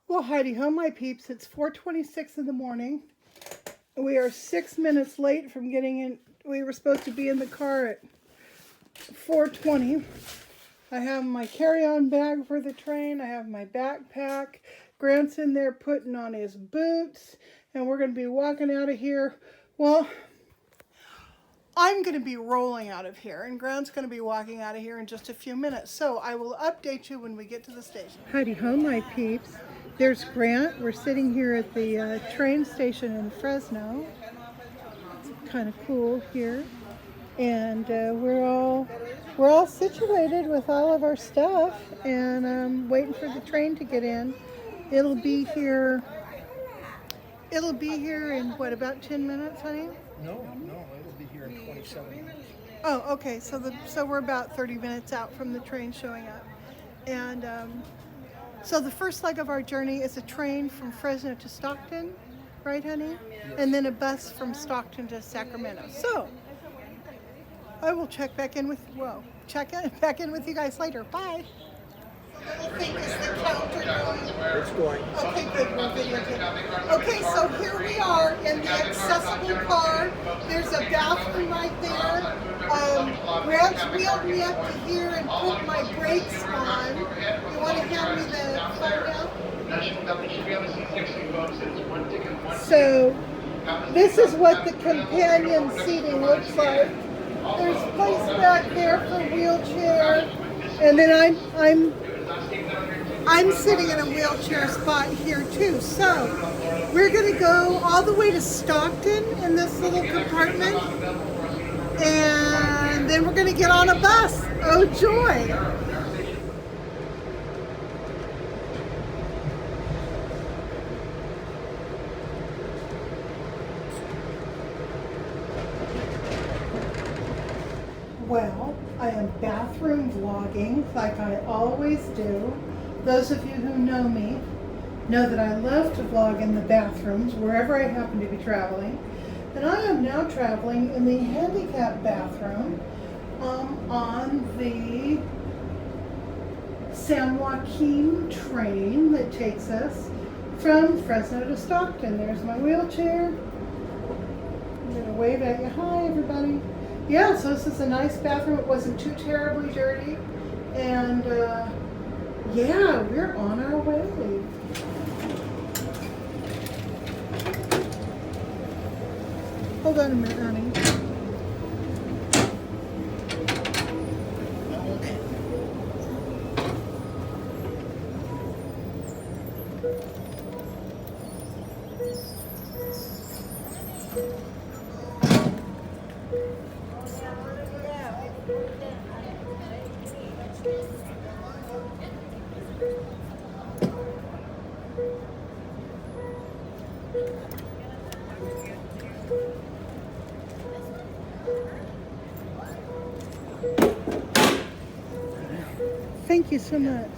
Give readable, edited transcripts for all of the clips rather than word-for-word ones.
Well, Heidi ho, my peeps. It's 4:26 in the morning. We are 6 minutes late from getting in. We were supposed to be in the car at 4:20. I have my carry-on bag for the train. I have my backpack. Grant's in there putting on his boots. And we're going to be walking out of here. Well, I'm going to be rolling out of here. And Grant's going to be walking out of here in just a few minutes. So I will update you when we get to the station. Heidi ho, my peeps. There's Grant. We're sitting here at the train station in Fresno. It's kind of cool here. And we're all situated with all of our stuff and waiting for the train to get in. It'll be here in what, about 10 minutes, honey? No, it'll be here in 27 minutes. Oh, okay. So we're about 30 minutes out from the train showing up. And so the first leg of our journey is a train from Fresno to Stockton, right, honey? Yes. And then a bus from Stockton to Sacramento. So I will check back in with you guys later. Bye. Little thing is the counter going. It's going. Okay, good. We're videotaping. Okay, so here we are in the accessible car. There's a bathroom right there. Grant's wheeled me up to here and put my brakes on. You want to hand me the phone now? So this is what the companion seating looks like. There's place back there for wheelchair, and then I'm sitting in a wheelchair spot here too. So we're going to go all the way to Stockton in this little compartment, and then we're going to get on a bus. Oh joy! Well, I am bathroom vlogging like I always do. Those of you who know me know that I love to vlog in the bathrooms wherever I happen to be traveling. And I am now traveling in the handicapped bathroom on the San Joaquin train that takes us from Fresno to Stockton. There's my wheelchair. I'm going to wave at you. Hi, everybody. Yeah, so this is a nice bathroom. It wasn't too terribly dirty. And yeah, we're on our way. Hold on a minute, honey. Thank you so much.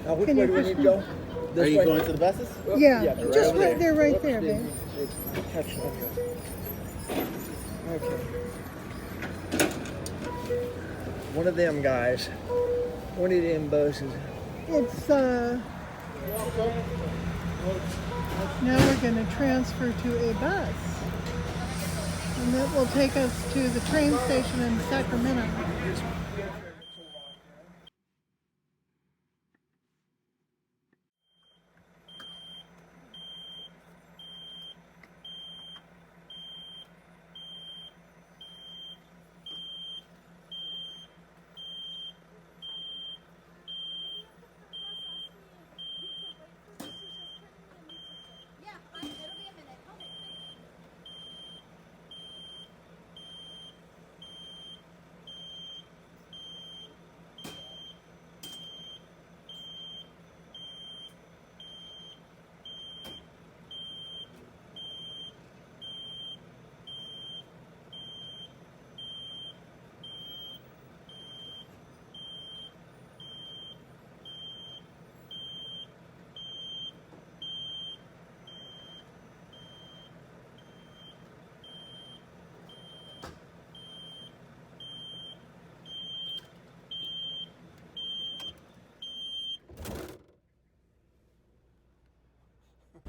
Which way do we need to go? Are you going to the buses? Yeah, just right there, babe. Okay. One of them guys. One of them buses. It's now we're going to transfer to a bus, and that will take us to the train station in Sacramento.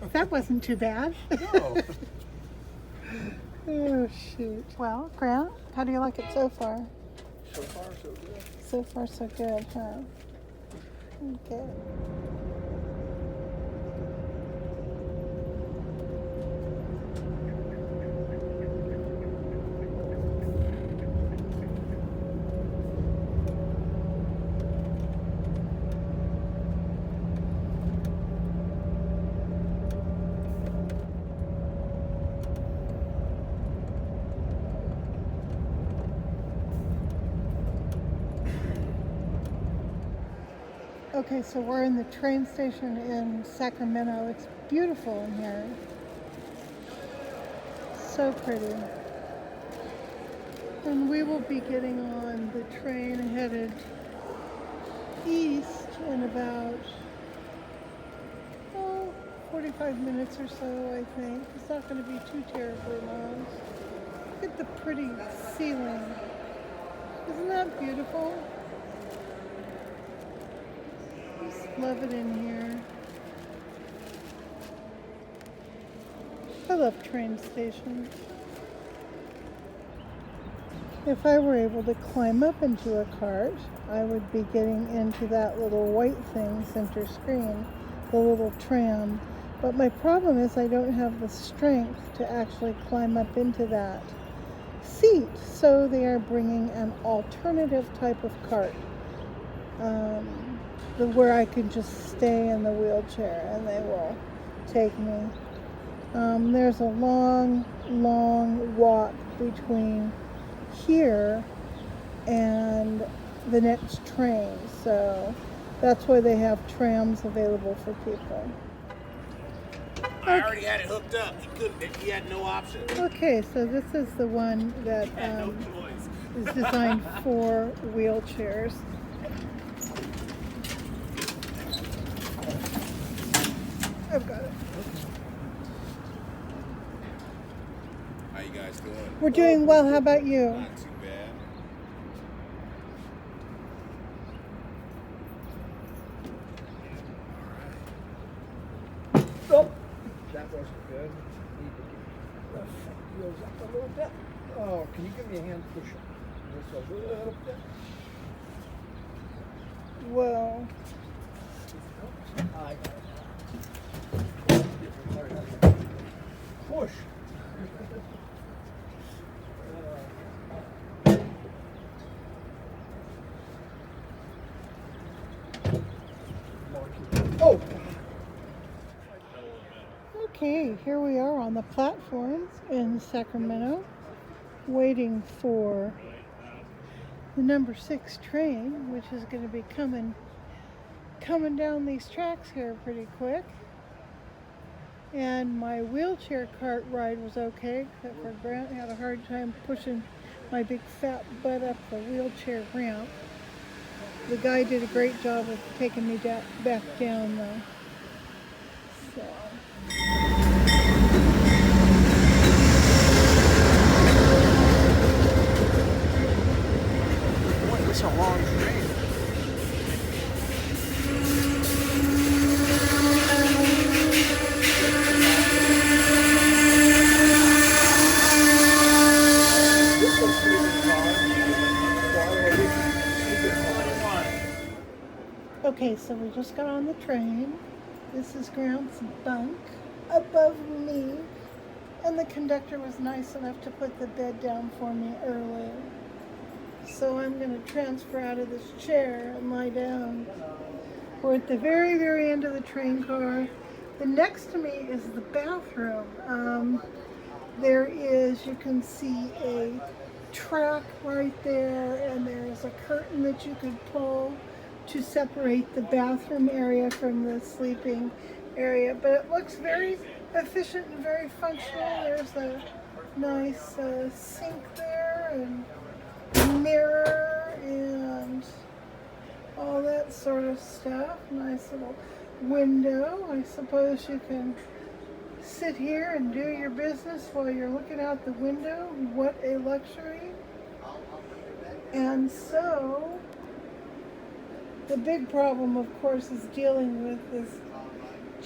That wasn't too bad. No. Oh, shoot. Well, Grant, how do you like it so far? So far, so good. So far, so good, huh? Okay. Okay, so we're in the train station in Sacramento. It's beautiful in here. So pretty. And we will be getting on the train headed east in about 45 minutes or so, I think. It's not going to be too terribly long. Look at the pretty ceiling. Isn't that beautiful? Love it in here. I love train stations. If I were able to climb up into a cart, I would be getting into that little white thing, center screen, the little tram. But my problem is I don't have the strength to actually climb up into that seat. So they are bringing an alternative type of cart. Where I can just stay in the wheelchair and they will take me. There's a long, long walk between here and the next train, so that's why they have trams available for people. I already had it hooked up. He had no option. Okay, so this is the one that No choice. is designed for wheelchairs. I've got it. How you guys doing? We're doing well. How about you? Not too bad. Oh, that wasn't good. Need to get the front wheels up a little bit. Oh, can you give me a hand push this a little bit? Well, I got it. Push. Oh. okay, here we are on the platform in Sacramento, waiting for the number 6 train, which is going to be coming down these tracks here pretty quick. And my wheelchair cart ride was okay, except for Grant had a hard time pushing my big fat butt up the wheelchair ramp. The guy did a great job of taking me back down though. So. Boy, it's a long train. Okay, so we just got on the train. This is Grant's bunk above me. And the conductor was nice enough to put the bed down for me early. So I'm going to transfer out of this chair and lie down. We're at the very, very end of the train car. The next to me is the bathroom. There is, you can see a track right there, and there's a curtain that you could pull to separate the bathroom area from the sleeping area. But it looks very efficient and very functional. There's a nice sink there and mirror and all that sort of stuff. Nice little window. I suppose you can sit here and do your business while you're looking out the window. What a luxury. And so the big problem, of course, is dealing with this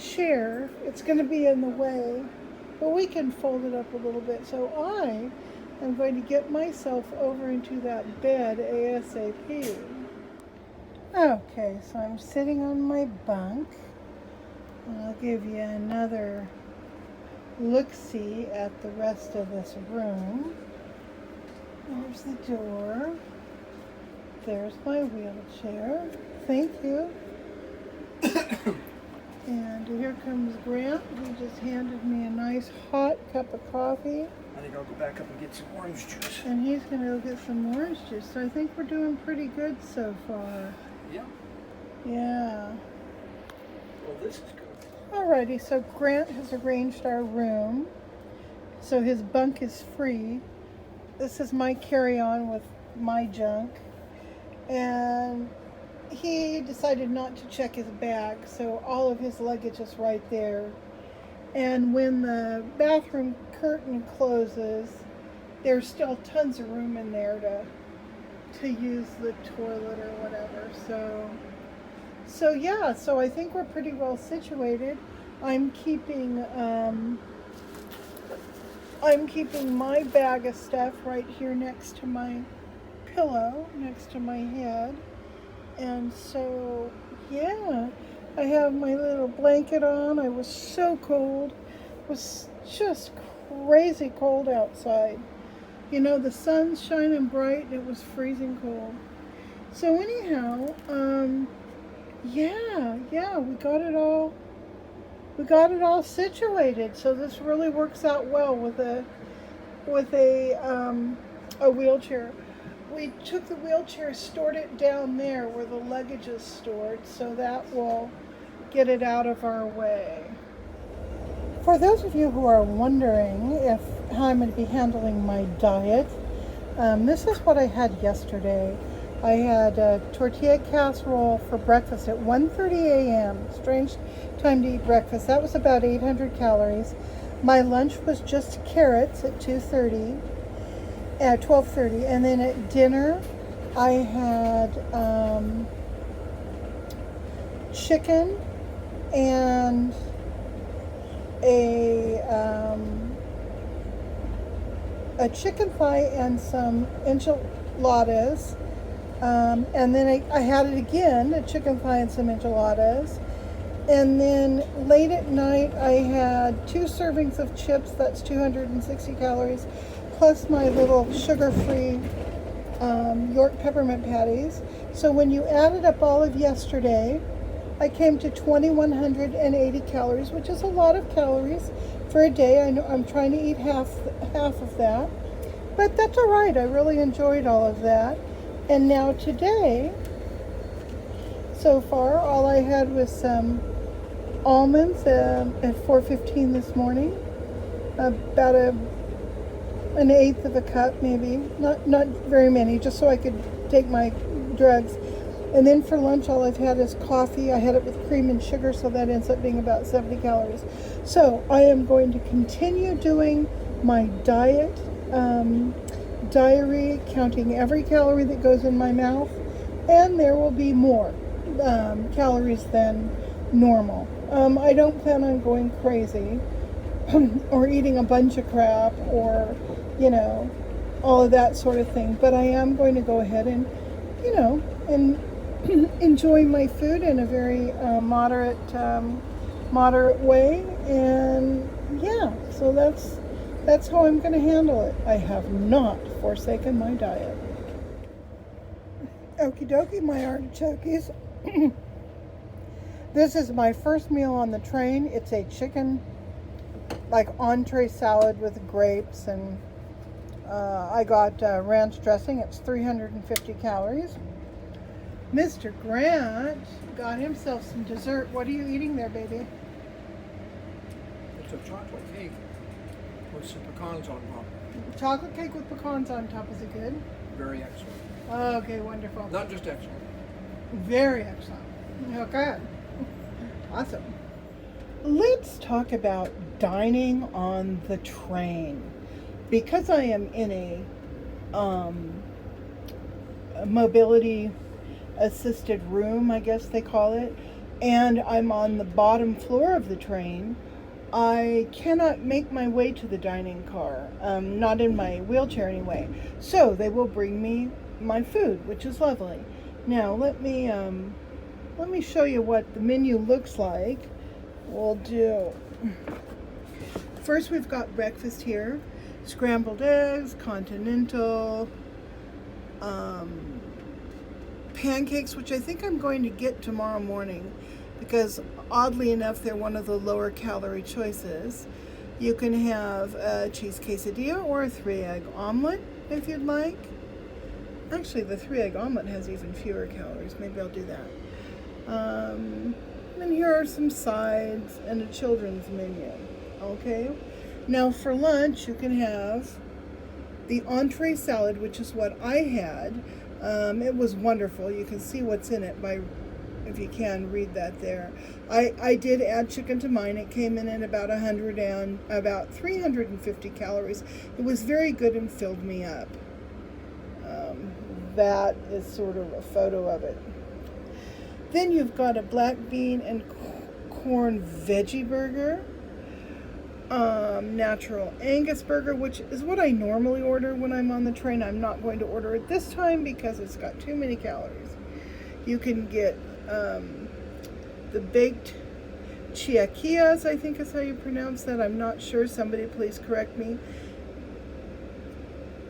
chair. It's going to be in the way, but we can fold it up a little bit. So I am going to get myself over into that bed ASAP. Okay, so I'm sitting on my bunk. And I'll give you another look-see at the rest of this room. There's the door. There's my wheelchair. Thank you. And here comes Grant. He just handed me a nice hot cup of coffee. I think I'll go back up and get some orange juice. And he's going to go get some orange juice. So I think we're doing pretty good so far. Yeah. Yeah. Well, this is good. Alrighty, so Grant has arranged our room. So his bunk is free. This is my carry-on with my junk. And he decided not to check his bag, so all of his luggage is right there. And when the bathroom curtain closes, there's still tons of room in there to use the toilet or whatever. So yeah, so I think we're pretty well situated. I'm keeping my bag of stuff right here next to my pillow, next to my head. And so, yeah, I have my little blanket on. I was so cold. It was just crazy cold outside. You know, the sun's shining bright and it was freezing cold. So anyhow, yeah, we got it all situated. So this really works out well with a wheelchair. We took the wheelchair, stored it down there where the luggage is stored, so that will get it out of our way. For those of you who are wondering how I'm going to be handling my diet, this is what I had yesterday. I had a tortilla casserole for breakfast at 1:30 a.m. Strange time to eat breakfast. That was about 800 calories. My lunch was just carrots at 12:30, and then at dinner I had chicken and a chicken thigh and some enchiladas. And then I had it again, a chicken thigh and some enchiladas. And then late at night, I had 2 servings of chips, that's 260 calories, plus my little sugar-free York peppermint patties. So when you added up all of yesterday, I came to 2,180 calories, which is a lot of calories for a day. I know I'm trying to eat half of that, but that's all right. I really enjoyed all of that. And now today, so far, all I had was some almonds at 4:15 this morning, about an eighth of a cup, maybe, not very many, just so I could take my drugs. And then for lunch, all I've had is coffee. I had it with cream and sugar, so that ends up being about 70 calories. So I am going to continue doing my diet, diary, counting every calorie that goes in my mouth, and there will be more calories than normal. I don't plan on going crazy or eating a bunch of crap or, all of that sort of thing, but I am going to go ahead and, and enjoy my food in a very moderate way, and yeah, so that's how I'm going to handle it. I have not forsaken my diet. Okie dokie, my artichokes. This is my first meal on the train. It's a chicken, entree salad with grapes, and I got ranch dressing. It's 350 calories. Mr. Grant got himself some dessert. What are you eating there, baby? It's a chocolate cake with some pecans on top. Chocolate cake with pecans on top. Is it good? Very excellent. Okay, wonderful. Not just excellent. Very excellent. Okay. Awesome. Let's talk about dining on the train. Because I am in a mobility assisted room, I guess they call it, and I'm on the bottom floor of the train, I cannot make my way to the dining car, not in my wheelchair anyway. So they will bring me my food, which is lovely. Now let me show you what the menu looks like. We'll do, first we've got breakfast here, scrambled eggs, continental, pancakes, which I think I'm going to get tomorrow morning because oddly enough they're one of the lower calorie choices. You can have a cheese quesadilla or a 3-egg omelet if you'd like. Actually, the 3-egg omelet has even fewer calories. Maybe I'll do that. And here are some sides and a children's menu. Okay. Now for lunch, you can have the entree salad, which is what I had. It was wonderful. You can see what's in it by, if you can read that there. I did add chicken to mine. It came in at about 350 calories. It was very good and filled me up. That is sort of a photo of it. Then you've got a black bean and corn veggie burger. Natural Angus burger, which is what I normally order when I'm on the train. I'm not going to order it this time because it's got too many calories. You can get the baked chiaquias, I think is how you pronounce that. I'm not sure. Somebody please correct me.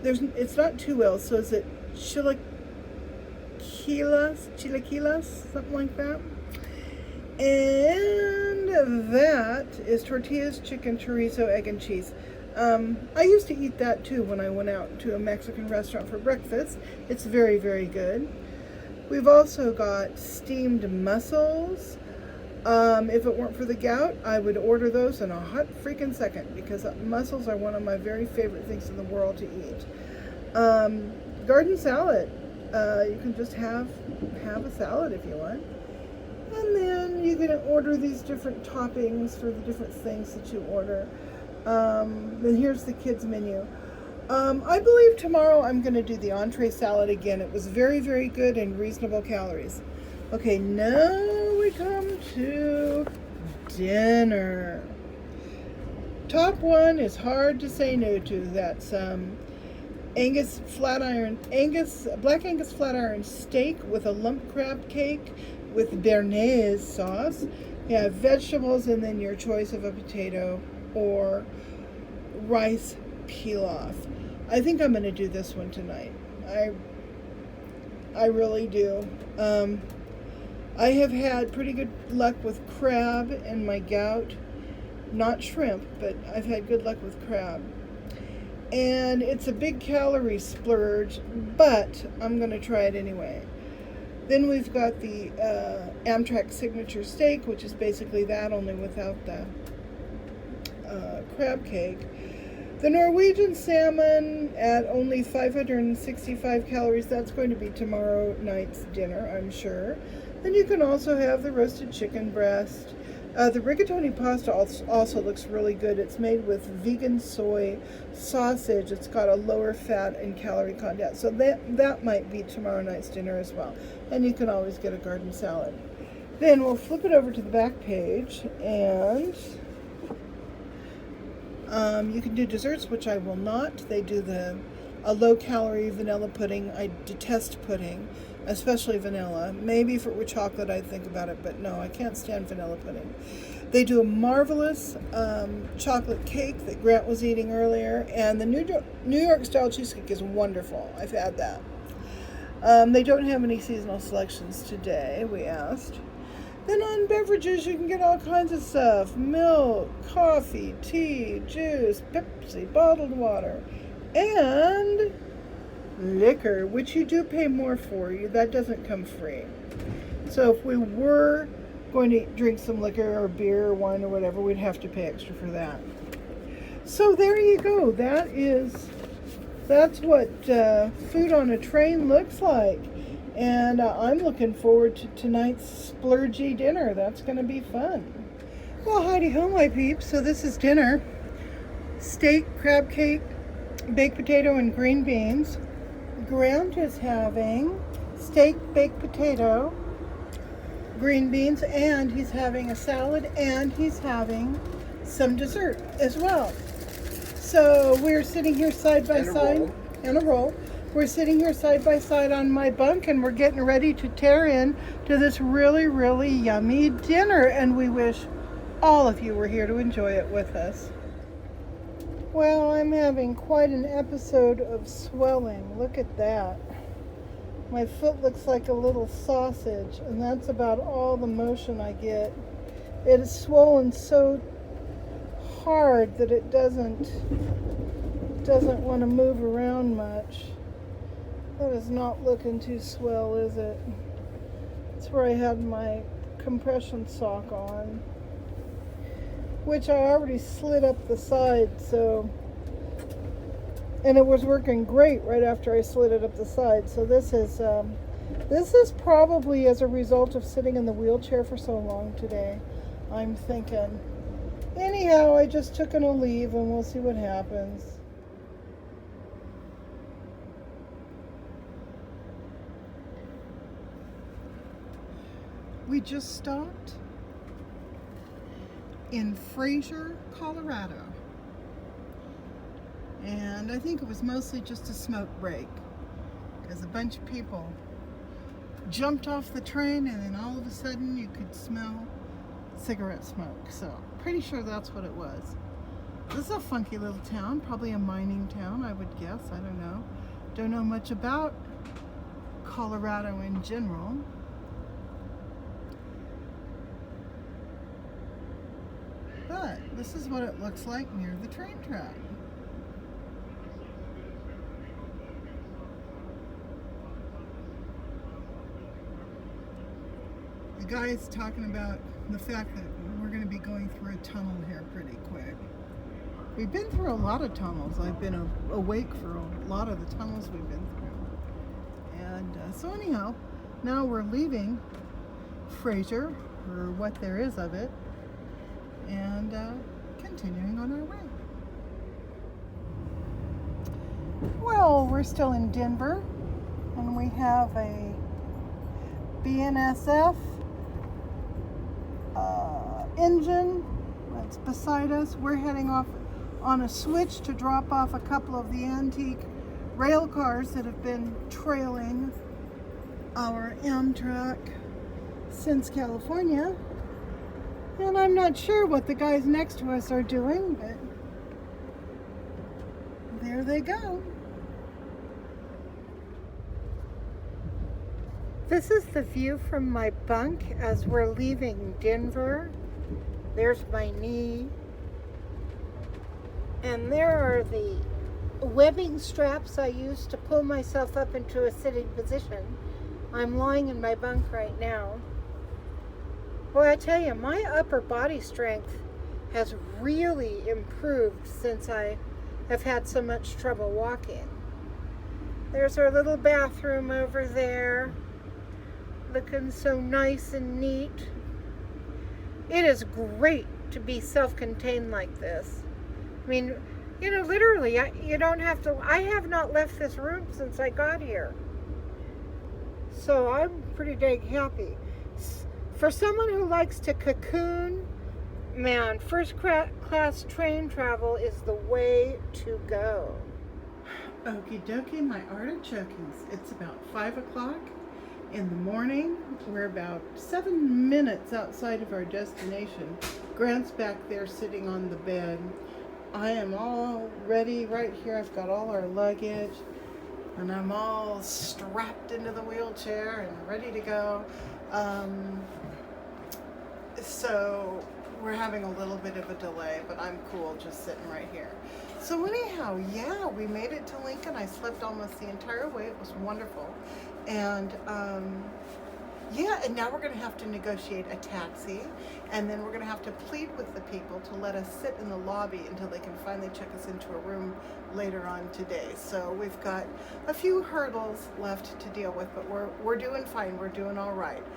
It's not 2 L's, so is it chilaquilas, something like that? And that is tortillas, chicken, chorizo, egg, and cheese. I used to eat that too when I went out to a Mexican restaurant for breakfast. It's very, very good. We've also got steamed mussels. If it weren't for the gout, I would order those in a hot freaking second because mussels are one of my very favorite things in the world to eat. Garden salad. You can just have a salad if you want. And then you can order these different toppings for the different things that you order. Then here's the kids menu. I believe tomorrow I'm going to do the entree salad again. It was very, very good and reasonable calories. Okay, now we come to dinner. Top one is hard to say no to. That's black Angus flat iron steak with a lump crab cake with béarnaise sauce. You have vegetables and then your choice of a potato or rice pilaf. I think I'm going to do this one tonight. I really do. I have had pretty good luck with crab and my gout. Not shrimp, but I've had good luck with crab. And it's a big calorie splurge, but I'm going to try it anyway. Then we've got the Amtrak signature steak, which is basically that, only without the crab cake. The Norwegian salmon at only 565 calories. That's going to be tomorrow night's dinner, I'm sure. Then you can also have the roasted chicken breast. The rigatoni pasta also looks really good. It's made with vegan soy sausage. It's got a lower fat and calorie content. So that might be tomorrow night's dinner as well. And you can always get a garden salad. Then we'll flip it over to the back page and you can do desserts, which I will not. They do a low-calorie vanilla pudding. I detest pudding, especially vanilla. Maybe if it were chocolate, I'd think about it, but no, I can't stand vanilla pudding. They do a marvelous chocolate cake that Grant was eating earlier, and the New York-style cheesecake is wonderful. I've had that. They don't have any seasonal selections today, we asked. Then on beverages, you can get all kinds of stuff. Milk, coffee, tea, juice, Pepsi, bottled water, and liquor, which you do pay more for. That doesn't come free. So if we were going to drink some liquor or beer or wine or whatever, we'd have to pay extra for that. So there you go. That's what food on a train looks like. And I'm looking forward to tonight's splurgy dinner. That's going to be fun. Well, howdy ho, my peeps. So this is dinner. Steak, crab cake, baked potato, and green beans. Grant is having steak, baked potato, green beans, and he's having a salad, and he's having some dessert as well. So we're sitting here side by side, and a roll. We're sitting here side by side on my bunk, and we're getting ready to tear in to this really, really yummy dinner, and we wish all of you were here to enjoy it with us. Well, I'm having quite an episode of swelling. Look at that. My foot looks like a little sausage, and that's about all the motion I get. It is swollen so hard that it doesn't want to move around much. That is not looking too swell, is it? That's where I had my compression sock on, which I already slid up the side, and it was working great right after I slid it up the side. So this is probably as a result of sitting in the wheelchair for so long today, I'm thinking. Anyhow, I just took an leave, and we'll see what happens. We just stopped in Fraser, Colorado. And I think it was mostly just a smoke break, because a bunch of people jumped off the train, and then all of a sudden you could smell cigarette smoke. So pretty sure that's what it was. This is a funky little town, probably a mining town, I would guess. I don't know. Don't know much about Colorado in general. But this is what it looks like near the train track. The guy is talking about the fact that we're going to be going through a tunnel here pretty quick. We've been through a lot of tunnels. I've been awake for a lot of the tunnels we've been through. And so anyhow, now we're leaving Fraser, or what there is of it, and continuing on our way. Well, we're still in Denver, and we have a BNSF engine that's beside us. We're heading off on a switch to drop off a couple of the antique rail cars that have been trailing our Amtrak since California. And I'm not sure what the guys next to us are doing, but there they go. This is the view from my bunk as we're leaving Denver. There's my knee. And there are the webbing straps I use to pull myself up into a sitting position. I'm lying in my bunk right now. Boy, I tell you, my upper body strength has really improved since I have had so much trouble walking. There's our little bathroom over there, looking so nice and neat. It is great to be self-contained like this. I mean, you know, literally, you don't have to, I have not left this room since I got here. So I'm pretty dang happy. For someone who likes to cocoon, man, first class train travel is the way to go. Okie dokie, my artichokes. It's about 5 o'clock in the morning. We're about 7 minutes outside of our destination. Grant's back there sitting on the bed. I am all ready right here. I've got all our luggage, and I'm all strapped into the wheelchair and ready to go. So we're having a little bit of a delay, but I'm cool just sitting right here. So anyhow, yeah, we made it to Lincoln. I slept almost the entire way. It was wonderful. And yeah, and now we're going to have to negotiate a taxi, and then we're going to have to plead with the people to let us sit in the lobby until they can finally check us into a room later on today. So we've got a few hurdles left to deal with, but we're doing fine. We're doing all right.